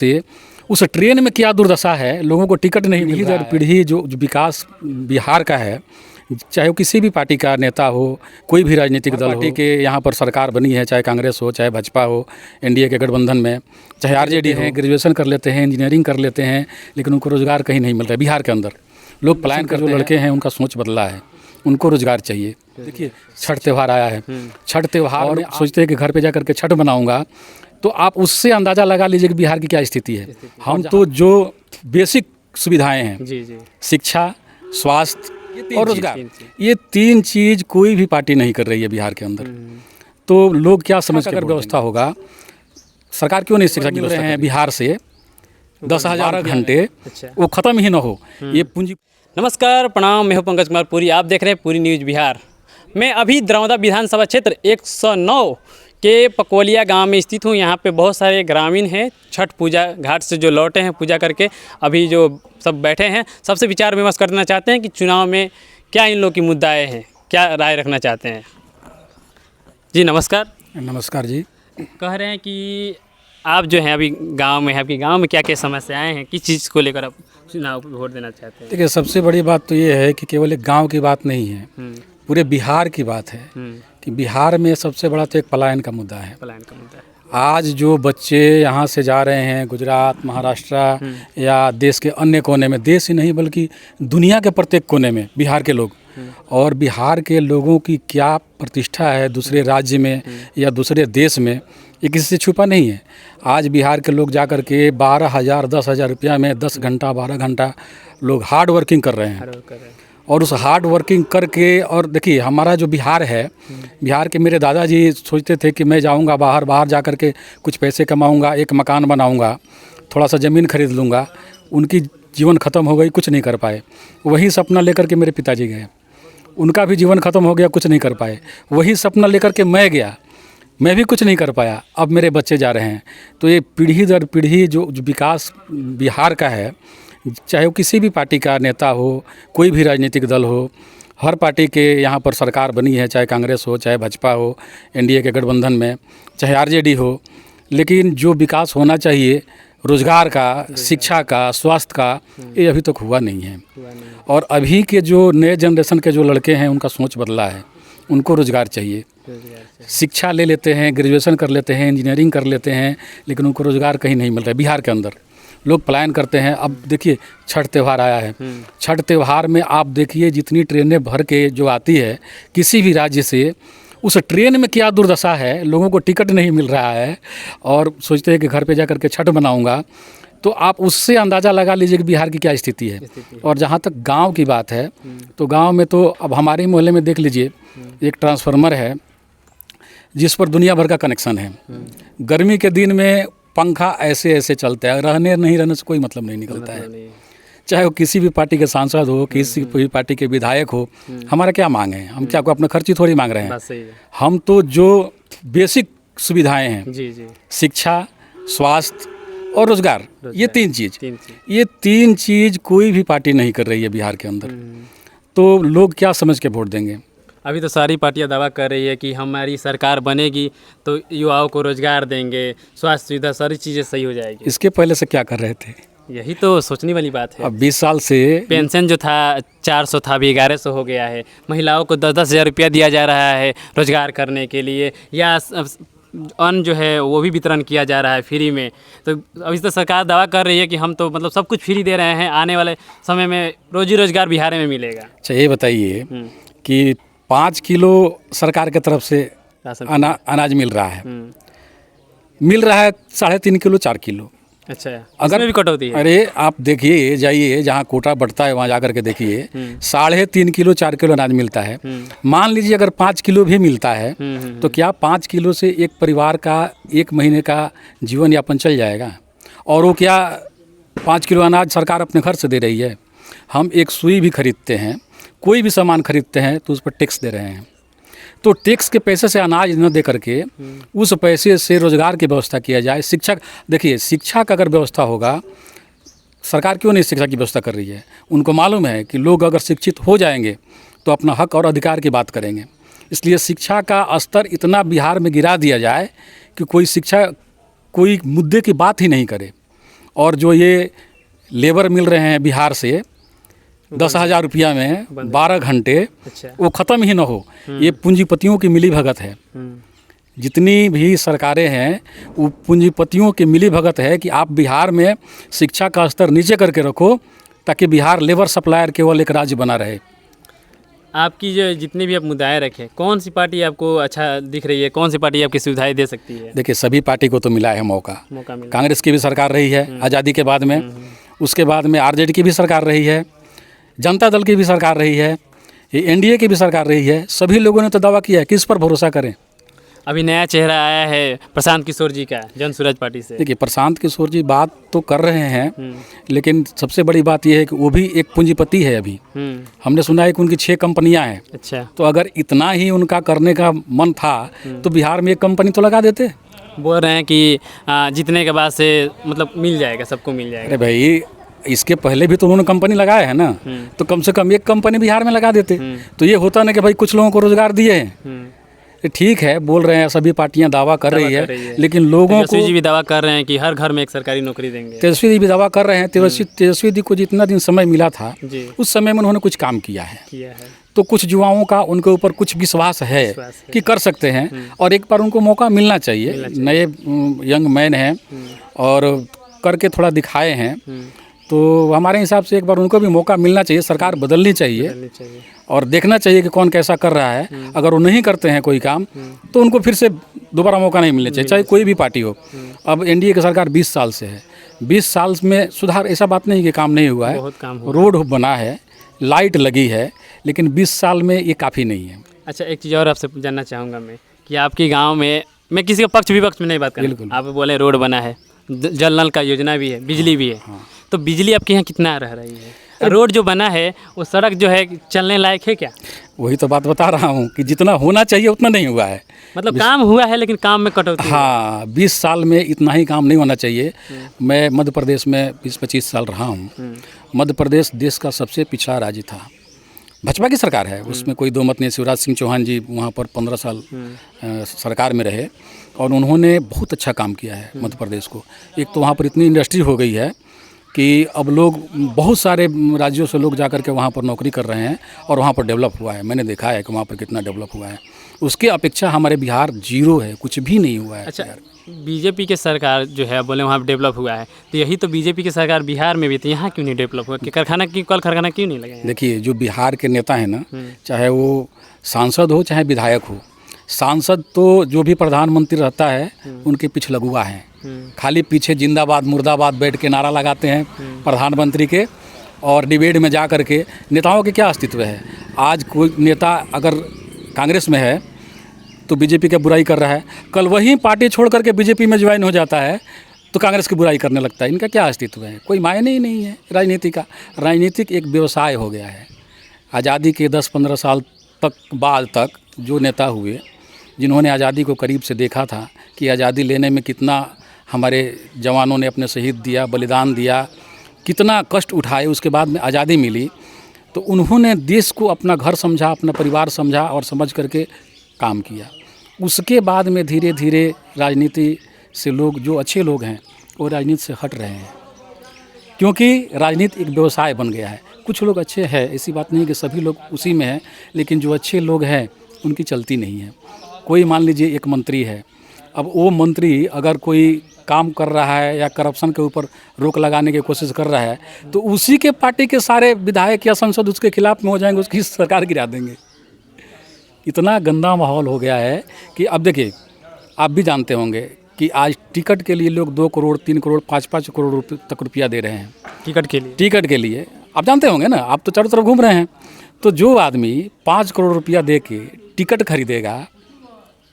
से उस ट्रेन में क्या दुर्दशा है, लोगों को टिकट नहीं मिल रहा है। पीढ़ी जो विकास बिहार का है, चाहे वो किसी भी पार्टी का नेता हो, कोई भी राजनीतिक दल हो, के यहाँ पर सरकार बनी है, चाहे कांग्रेस हो, चाहे भाजपा हो, एनडीए के गठबंधन में, चाहे आरजेडी है, ग्रेजुएशन कर लेते हैं, इंजीनियरिंग कर लेते हैं, लेकिन उनको रोज़गार कहीं नहीं मिल रहा है। बिहार के अंदर लोग पलायन कर, जो लड़के हैं उनका सोच बदला है, उनको रोज़गार चाहिए। देखिए छठ त्यौहार आया है, छठ त्यौहार और सोचते हैं कि घर पे जा करके छठ बनाऊंगा, तो आप उससे अंदाज़ा लगा लीजिए कि बिहार की क्या स्थिति है। हम तो जो बेसिक सुविधाएं हैं, शिक्षा, स्वास्थ्य और रोजगार, ये तीन चीज़ कोई भी पार्टी नहीं कर रही है बिहार के अंदर। तो लोग क्या समझ कर, अगर व्यवस्था होगा, सरकार क्यों नहीं शिक्षा की व्यवस्था है बिहार से 10,000 घंटे वो ख़त्म ही ना हो। ये पूंजी। नमस्कार, प्रणाम, मैं हूं पंकज कुमार पुरी। आप देख रहे हैं पूरी न्यूज़ बिहार। मैं अभी दरौदा विधानसभा क्षेत्र 109 के पकोलिया गांव में स्थित हूं। यहां पे बहुत सारे ग्रामीण हैं, छठ पूजा घाट से जो लौटे हैं पूजा करके, अभी जो सब बैठे हैं, सबसे विचार विमर्श करना चाहते हैं कि चुनाव में क्या इन लोग की मुद्दाएं हैं, क्या राय रखना चाहते हैं। जी नमस्कार। नमस्कार जी। कह रहे हैं कि आप जो हैं अभी गांव में हैं, आपके गांव में क्या क्या समस्याएं हैं, किस चीज़ को लेकर आप चुनाव को वोट देना चाहते हैं? देखिए, सबसे बड़ी बात तो ये है कि केवल एक गांव की बात नहीं है, पूरे बिहार की बात है कि बिहार में सबसे बड़ा तो एक पलायन का मुद्दा है। पलायन का मुद्दा है। आज जो बच्चे यहाँ से जा रहे हैं गुजरात, महाराष्ट्र या देश के अन्य कोने में, देश ही नहीं बल्कि दुनिया के प्रत्येक कोने में बिहार के लोग, और बिहार के लोगों की क्या प्रतिष्ठा है दूसरे राज्य में या दूसरे देश में, ये किसी से छुपा नहीं है। आज बिहार के लोग जा कर के 12,000 10,000 रुपया में 10 घंटा 12 घंटा लोग हार्ड वर्किंग कर रहे हैं। और उस हार्ड वर्किंग करके, और देखिए हमारा जो बिहार है, बिहार के मेरे दादाजी सोचते थे कि मैं जाऊंगा बाहर जा कर के कुछ पैसे कमाऊंगा, एक मकान बनाऊंगा, थोड़ा सा ज़मीन खरीद लूँगा। उनकी जीवन ख़त्म हो गई, कुछ नहीं कर पाए। वही सपना लेकर के मेरे पिताजी गए, उनका भी जीवन ख़त्म हो गया, कुछ नहीं कर पाए। वही सपना लेकर के मैं गया, मैं भी कुछ नहीं कर पाया। अब मेरे बच्चे जा रहे हैं। तो ये पीढ़ी दर पीढ़ी जो विकास बिहार का है, चाहे वो किसी भी पार्टी का नेता हो, कोई भी राजनीतिक दल हो, हर पार्टी के यहाँ पर सरकार बनी है, चाहे कांग्रेस हो, चाहे भाजपा हो, एनडीए के गठबंधन में, चाहे आरजेडी हो, लेकिन जो विकास होना चाहिए रोज़गार का, शिक्षा का, स्वास्थ्य का, ये अभी तक हुआ नहीं है। और अभी के जो नए जनरेशन के जो लड़के हैं उनका सोच बदला है, उनको रोज़गार चाहिए। शिक्षा ले लेते हैं, ग्रेजुएशन कर लेते हैं, इंजीनियरिंग कर लेते हैं, लेकिन उनको रोज़गार कहीं नहीं मिल रहा है। बिहार के अंदर लोग पलायन करते हैं। अब देखिए छठ त्यौहार आया है, छठ त्यौहार में आप देखिए जितनी ट्रेनें भर के जो आती है किसी भी राज्य से, उस ट्रेन में क्या दुर्दशा है, लोगों को टिकट नहीं मिल रहा है, और सोचते हैं कि घर पे जा करके छठ बनाऊंगा, तो आप उससे अंदाज़ा लगा लीजिए कि बिहार की क्या स्थिति है। और जहाँ तक गांव की बात है, तो गांव में तो अब हमारे मोहल्ले में देख लीजिए, एक ट्रांसफार्मर है जिस पर दुनिया भर का कनेक्शन है। गर्मी के दिन में पंखा ऐसे ऐसे चलता है, रहने नहीं रहने से कोई मतलब नहीं निकलता है। चाहे वो किसी भी पार्टी के सांसद हो, किसी भी पार्टी के विधायक हो, हमारा क्या मांग है? हम क्या को अपना खर्ची थोड़ी मांग रहे हैं। हम तो जो बेसिक सुविधाएं हैं, शिक्षा, स्वास्थ्य और रोजगार, ये तीन चीज़ कोई भी पार्टी नहीं कर रही है बिहार के अंदर। तो लोग क्या समझ के वोट देंगे? अभी तो सारी पार्टियां दावा कर रही है कि हमारी सरकार बनेगी तो युवाओं को रोजगार देंगे, स्वास्थ्य सुविधा, सारी चीज़ें सही हो जाएगी। इसके पहले से क्या कर रहे थे? यही तो सोचने वाली बात है। अब 20 साल से पेंशन जो था 400 था, अभी 1100 हो गया है। महिलाओं को 10-10 हज़ार रुपया दिया जा रहा है रोजगार करने के लिए, या अन्न जो है वो भी वितरण किया जा रहा है फ्री में। तो अभी तो सरकार दावा कर रही है कि हम तो मतलब सब कुछ फ्री दे रहे हैं, आने वाले समय में रोजी रोजगार बिहार में मिलेगा। अच्छा, ये बताइए कि 5 किलो सरकार की तरफ से अनाज मिल रहा है, मिल रहा है 3.5 किलो 4 किलो। अच्छा, अगर भी कटौती है? अरे आप देखिए, जाइए जहाँ कोटा बढ़ता है वहाँ जा कर के देखिए, 3.5 किलो 4 किलो अनाज मिलता है। मान लीजिए अगर 5 किलो भी मिलता है, तो क्या 5 किलो से एक परिवार का 1 महीने का जीवन यापन चल जाएगा? और वो क्या 5 किलो अनाज सरकार अपने घर से दे रही है? हम एक सुई भी खरीदते हैं, कोई भी सामान खरीदते हैं तो उस पर टैक्स दे रहे हैं। तो टैक्स के पैसे से अनाज न दे करके उस पैसे से रोज़गार की व्यवस्था किया जाए। शिक्षा, देखिए शिक्षा का अगर व्यवस्था होगा, सरकार क्यों नहीं शिक्षा की व्यवस्था कर रही है? उनको मालूम है कि लोग अगर शिक्षित हो जाएंगे तो अपना हक और अधिकार की बात करेंगे। इसलिए शिक्षा का स्तर इतना बिहार में गिरा दिया जाए कि कोई मुद्दे की बात ही नहीं करे। और जो ये लेबर मिल रहे हैं बिहार से 10,000 रुपया में 12 घंटे, अच्छा। वो ख़त्म ही ना हो। ये पूंजीपतियों की मिली भगत है। जितनी भी सरकारें हैं वो पूंजीपतियों की मिली भगत है कि आप बिहार में शिक्षा का स्तर नीचे करके रखो ताकि बिहार लेबर सप्लायर केवल एक राज्य बना रहे। आपकी जो जितने भी आप मुद्दाएं रखे, कौन सी पार्टी आपको अच्छा दिख रही है, कौन सी पार्टी आपकी सुविधाएं दे सकती है? देखिए, सभी पार्टी को तो मिला है मौका मिला। कांग्रेस की भी सरकार रही है आज़ादी के बाद में, उसके बाद में आरजेडी की भी सरकार रही है, जनता दल की भी सरकार रही है, ये एनडीए की भी सरकार रही है। सभी लोगों ने तो दावा किया है, किस पर भरोसा करें? अभी नया चेहरा आया है प्रशांत किशोर जी का, जन सूरज पार्टी से। देखिए, प्रशांत किशोर जी बात तो कर रहे हैं, लेकिन सबसे बड़ी बात यह है कि वो भी एक पूंजीपति है। अभी हमने सुना है कि उनकी 6 कंपनियां हैं। अच्छा। तो अगर इतना ही उनका करने का मन था तो बिहार में एक कंपनी तो लगा देते। बोल रहे हैं कि जीतने के बाद से मतलब मिल जाएगा, सबको मिल जाएगा। अरे भाई, इसके पहले भी तो उन्होंने कंपनी लगाया है ना, तो कम से कम एक कंपनी बिहार में लगा देते तो ये होता ना कि भाई कुछ लोगों को रोजगार दिए हैं। ठीक है, बोल रहे हैं सभी पार्टियां दावा कर रही है, लेकिन लोगों को तेजस्वी जी भी दावा कर रहे हैं कि हर घर में एक सरकारी नौकरी देंगे। तेजस्वी जी भी दावा कर रहे हैं। तेजस्वी जी को जितना दिन समय मिला था जी, उस समय में उन्होंने कुछ काम किया है। है। तो कुछ युवाओं का उनके ऊपर कुछ विश्वास है कि कर सकते हैं और एक बार उनको मौका मिलना चाहिए। नए यंग मैन हैं और करके थोड़ा दिखाए हैं, तो हमारे हिसाब से एक बार उनको भी मौका मिलना चाहिए। सरकार बदलनी चाहिए और देखना चाहिए कि कौन कैसा कर रहा है। अगर वो नहीं करते हैं कोई काम तो उनको फिर से दोबारा मौका नहीं मिलना चाहिए, चाहे कोई भी पार्टी हो। अब एनडीए की सरकार 20 साल से है, 20 साल में सुधार ऐसा बात नहीं कि काम नहीं हुआ है। बहुत काम हुआ। रोड बना है, लाइट लगी है, लेकिन 20 साल में ये काफ़ी नहीं है। अच्छा, एक चीज़ और आपसे जानना चाहूँगा मैं कि आपके गांव में, मैं किसी का पक्ष विपक्ष में नहीं बात कर रहा, आप बोले रोड बना है, जल नल का योजना भी है, बिजली भी है। तो बिजली आपके यहाँ कितना रह रही है? रोड जो बना है वो सड़क जो है चलने लायक है क्या? वही तो बात बता रहा हूँ कि जितना होना चाहिए उतना नहीं हुआ है। मतलब काम हुआ है लेकिन काम में कटौती। हाँ, 20 साल में इतना ही काम नहीं होना चाहिए। मैं मध्य प्रदेश में 20-25 साल रहा हूँ। मध्य प्रदेश देश का सबसे पिछड़ा राज्य था। भाजपा की सरकार है, उसमें कोई दो मत नहीं। शिवराज सिंह चौहान जी वहाँ पर 15 साल सरकार में रहे और उन्होंने बहुत अच्छा काम किया है मध्य प्रदेश को। एक तो वहाँ पर इतनी इंडस्ट्री हो गई है कि अब लोग बहुत सारे राज्यों से लोग जाकर के वहाँ पर नौकरी कर रहे हैं और वहाँ पर डेवलप हुआ है। मैंने देखा है कि वहाँ पर कितना डेवलप हुआ है। उसके अपेक्षा हमारे बिहार जीरो है, कुछ भी नहीं हुआ है। अच्छा, बीजेपी के सरकार जो है बोले वहाँ डेवलप हुआ है, तो यही तो बीजेपी की सरकार बिहार में भी थी, यहाँ क्यों नहीं डेवलप हुआ? कि कारखाना की कल कारखाना क्यों नहीं लगे? देखिए, जो बिहार के नेता हैं ना, चाहे वो सांसद हो चाहे विधायक हो, सांसद तो जो भी प्रधानमंत्री रहता है उनके पीछे लगुआ है, खाली पीछे जिंदाबाद मुर्दाबाद बैठ के नारा लगाते हैं प्रधानमंत्री के, और डिबेट में जा कर के नेताओं के क्या अस्तित्व है? आज कोई नेता अगर कांग्रेस में है तो बीजेपी की बुराई कर रहा है, कल वही पार्टी छोड़ करके बीजेपी में ज्वाइन हो जाता है तो कांग्रेस की बुराई करने लगता है। इनका क्या अस्तित्व है? कोई मायने ही नहीं है राजनीति का। राजनीतिक एक व्यवसाय हो गया है। आज़ादी के 10-15 साल तक बाद तक जो नेता हुए, जिन्होंने आज़ादी को करीब से देखा था कि आज़ादी लेने में कितना हमारे जवानों ने अपने शहीद दिया, बलिदान दिया, कितना कष्ट उठाए, उसके बाद में आज़ादी मिली, तो उन्होंने देश को अपना घर समझा, अपना परिवार समझा और समझ करके काम किया। उसके बाद में धीरे धीरे राजनीति से लोग, जो अच्छे लोग हैं, वो राजनीति से हट रहे हैं, क्योंकि राजनीति एक व्यवसाय बन गया है। कुछ लोग अच्छे हैं, ऐसी बात नहीं कि सभी लोग उसी में हैं, लेकिन जो अच्छे लोग हैं उनकी चलती नहीं है। कोई मान लीजिए एक मंत्री है, अब वो मंत्री अगर कोई काम कर रहा है या करप्शन के ऊपर रोक लगाने की कोशिश कर रहा है तो उसी के पार्टी के सारे विधायक या सांसद उसके खिलाफ में हो जाएंगे, उसकी सरकार गिरा देंगे। इतना गंदा माहौल हो गया है कि अब देखिए, आप भी जानते होंगे कि आज टिकट के लिए लोग 2 करोड़ 3 करोड़ 5-5 करोड़ तक रुपया दे रहे हैं टिकट के लिए। आप जानते होंगे ना, आप तो चारों तरफ घूम रहे हैं। तो जो आदमी 5 करोड़ रुपया दे के टिकट खरीदेगा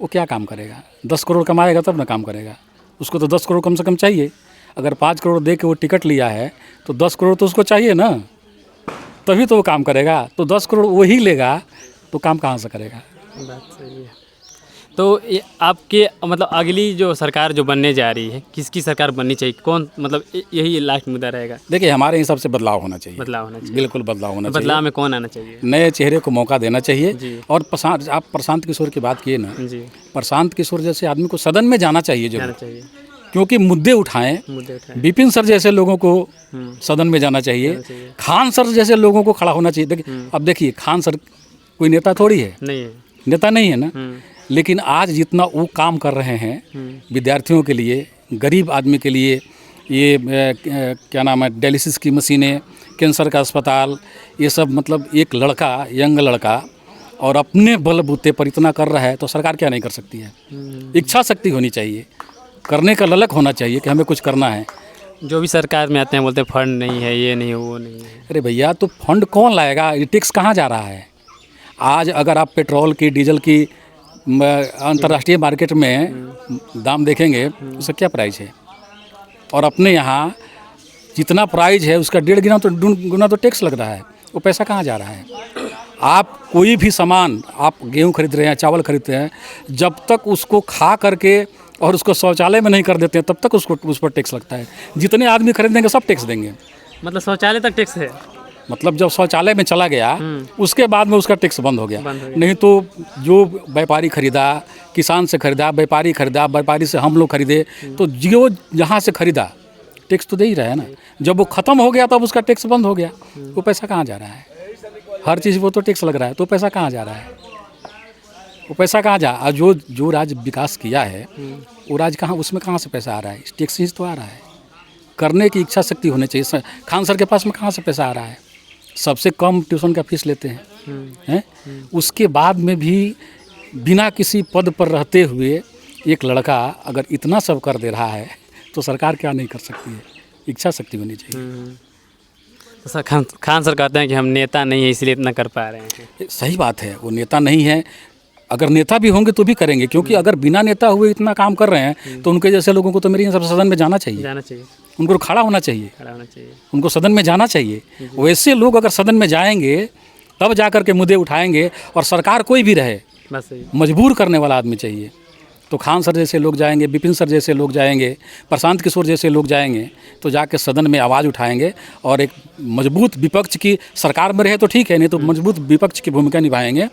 वो क्या काम करेगा? 10 करोड़ कमाएगा तब ना काम करेगा। उसको तो 10 करोड़ कम से कम चाहिए। अगर 5 करोड़ दे के वो टिकट लिया है तो 10 करोड़ तो उसको चाहिए ना, तभी तो वो काम करेगा। तो 10 करोड़ वही लेगा तो काम कहाँ से करेगा? बात सही है। तो ये आपके मतलब अगली जो सरकार जो बनने जा रही है, किसकी सरकार बननी चाहिए? कौन, मतलब यही लास्ट मुद्दा रहेगा? देखिए, हमारे हिसाब से बदलाव होना चाहिए। बिल्कुल बदलाव होना चाहिए। बदलाव में कौन आना चाहिए? नए चेहरे को मौका देना चाहिए। और आप प्रशांत किशोर की बात किए ना जी, प्रशांत किशोर जैसे आदमी को सदन में जाना चाहिए जरूर, क्योंकि मुद्दे उठाएं। मुद्दे उठाएं। विपिन सर जैसे लोगों को सदन में जाना चाहिए, खान सर जैसे लोगों को खड़ा होना चाहिए। देखिए अब देखिए खान सर कोई नेता थोड़ी है, नहीं है। नेता नहीं है ना, लेकिन आज जितना वो काम कर रहे हैं विद्यार्थियों के लिए, गरीब आदमी के लिए, ये क्या नाम है, डायलिसिस की मशीनें, कैंसर का अस्पताल, ये सब मतलब एक लड़का, यंग लड़का और अपने बलबूते पर इतना कर रहा है तो सरकार क्या नहीं कर सकती है। इच्छा शक्ति होनी चाहिए, करने का ललक होना चाहिए कि हमें कुछ करना है। जो भी सरकार में आते हैं बोलते हैं फंड नहीं है, ये नहीं है, वो नहीं है। अरे भैया तो फंड कौन लाएगा, ये टैक्स कहाँ जा रहा है। आज अगर आप पेट्रोल की, डीजल की अंतर्राष्ट्रीय मार्केट में दाम देखेंगे उसका क्या प्राइस है, और अपने यहाँ जितना प्राइस है उसका 1.5 गुना तो टैक्स लग रहा है। वो पैसा कहाँ जा रहा है। आप कोई भी सामान, आप गेहूँ खरीद रहे हैं, चावल खरीदते हैं, जब तक उसको खा करके और उसको शौचालय में नहीं कर देते हैं तब तक उसको उस पर टैक्स लगता है। जितने आदमी खरीदेंगे सब टैक्स देंगे। मतलब शौचालय तक टैक्स है। मतलब जब शौचालय में चला गया उसके बाद में उसका टैक्स बंद हो गया। नहीं तो जो व्यापारी खरीदा, किसान से खरीदा, व्यापारी खरीदा, व्यापारी से हम लोग खरीदे, तो जो जहाँ से खरीदा टैक्स तो दे ही रहा है ना। जब वो ख़त्म हो गया तब उसका टैक्स बंद हो गया। वो पैसा कहाँ जा रहा है। हर चीज़ वो तो टैक्स लग रहा है, तो पैसा कहाँ जा रहा है। वो पैसा कहाँ जा, जो राज्य विकास किया है वो राज्य कहाँ, उसमें कहाँ से पैसा आ रहा है। टैक्स ही तो आ रहा है। करने की इच्छा शक्ति होनी चाहिए। खान सर के पास में कहाँ से पैसा आ रहा है। सबसे कम ट्यूशन का फीस लेते हैं, उसके बाद में भी बिना किसी पद पर रहते हुए एक लड़का अगर इतना सब कर दे रहा है तो सरकार क्या नहीं कर सकती है। इच्छा शक्ति होनी चाहिए। तो सर खान सर कहते हैं कि हम नेता नहीं है इसलिए इतना कर पा रहे हैं। सही बात है, वो नेता नहीं है। अगर नेता भी होंगे तो भी करेंगे, क्योंकि अगर बिना नेता हुए इतना काम कर रहे हैं तो उनके जैसे लोगों को तो मेरे हिसाब से सदन में जाना चाहिए, उनको खड़ा होना चाहिए, उनको सदन में जाना चाहिए। वैसे लोग अगर सदन में जाएंगे तब जा कर के मुद्दे उठाएंगे, और सरकार कोई भी रहे बस मजबूर करने वाला आदमी चाहिए। तो खान सर जैसे लोग जाएंगे, विपिन सर जैसे लोग जाएंगे, प्रशांत किशोर जैसे लोग जाएंगे तो जाके सदन में आवाज़ उठाएंगे और एक मजबूत विपक्ष की, सरकार में रहे तो ठीक है, नहीं तो मजबूत विपक्ष की भूमिका निभाएंगे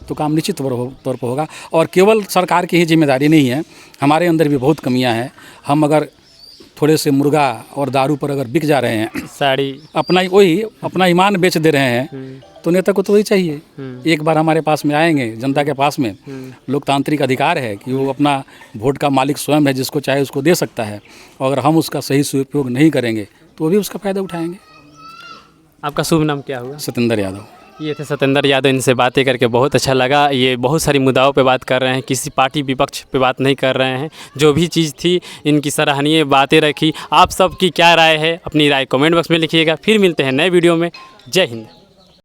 तो काम निश्चित तौर पर होगा। और केवल सरकार की ही जिम्मेदारी नहीं है, हमारे अंदर भी बहुत कमियां हैं। हम अगर थोड़े से मुर्गा और दारू पर अगर बिक जा रहे हैं, साड़ी अपना ईमान बेच दे रहे हैं, तो नेता को तो वही चाहिए। एक बार हमारे पास में आएंगे, जनता के पास में लोकतांत्रिक अधिकार है कि वो अपना वोट का मालिक स्वयं है, जिसको चाहे उसको दे सकता है। और अगर हम उसका सही उपयोग नहीं करेंगे तो वो भी उसका फ़ायदा उठाएंगे। आपका शुभ नाम क्या हुआ? सत्येंद्र यादव। ये थे सत्येंद्र यादव। इनसे बातें करके बहुत अच्छा लगा। ये बहुत सारी मुद्दाओं पे बात कर रहे हैं, किसी पार्टी विपक्ष पे बात नहीं कर रहे हैं। जो भी चीज़ थी इनकी सराहनीय बातें रखी। आप सब की क्या राय है, अपनी राय कमेंट बॉक्स में लिखिएगा। फिर मिलते हैं नए वीडियो में। जय हिंद।